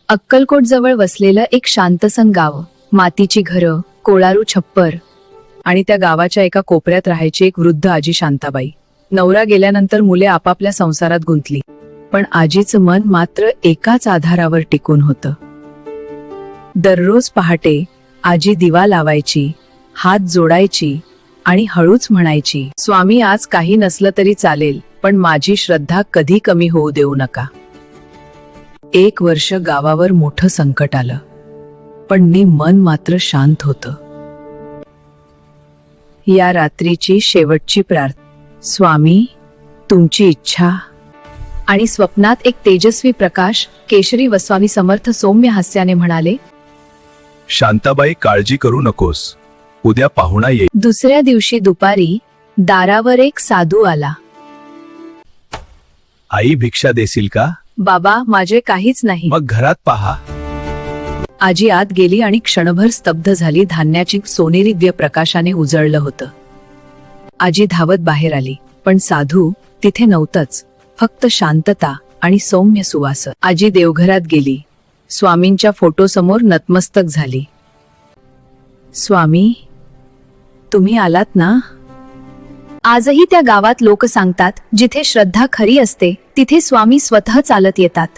अक्कलकोटजवळ वसलेलं एक शांतसन गाव, मातीची घरं, कोळारू छप्पर आणि त्या गावाच्या एका कोपऱ्यात राहायची एक वृद्ध आजी शांताबाई. नवरा गेल्यानंतर मुले आपापल्या संसारात गुंतली, पण आजीचं मन मात्र एकाच आधारावर टिकून होतं. दररोज पहाटे आजी दिवा लावायची, हात जोडायची आणि हळूच म्हणायची, स्वामी आज काही नसलं तरी चालेल, पण माझी श्रद्धा कधी कमी होऊ देऊ नका. 1 वर्ष गावावर मोठं संकट आलं, पण मन मात्र शांत होतं. या रात्रीची शेवटची प्रार्थना, स्वामी तुमची इच्छा. आणि स्वप्नात एक तेजस्वी प्रकाश केशरी वस्वामी समर्थ सौम्य हास्याने म्हणाले, शांताबाई काळजी करू नकोस, उद्या पाहुणा येईल. दुसऱ्या दिवशी दुपारी दारावर एक साधू आला. आई भिक्षा देशील का? बाबा माझे काहीच नाही. मग घरात पहा. आजी आत गेली आणि क्षणभर स्तब्ध झाली. धान्याची सोनेरी दिव्य प्रकाशाने उजळलं होतं. आजी धावत बाहेर आली, पण साधू तिथे नव्हतंच, फक्त शांतता आणि सौम्य सुवास. आजी देवघरात गेली, स्वामींच्या फोटोसमोर नतमस्तक झाली. स्वामी तुम्ही आलात ना? आजही त्या गावात लोक सांगतात, जिथे श्रद्धा खरी असते तिथे स्वामी स्वतः चालत येतात.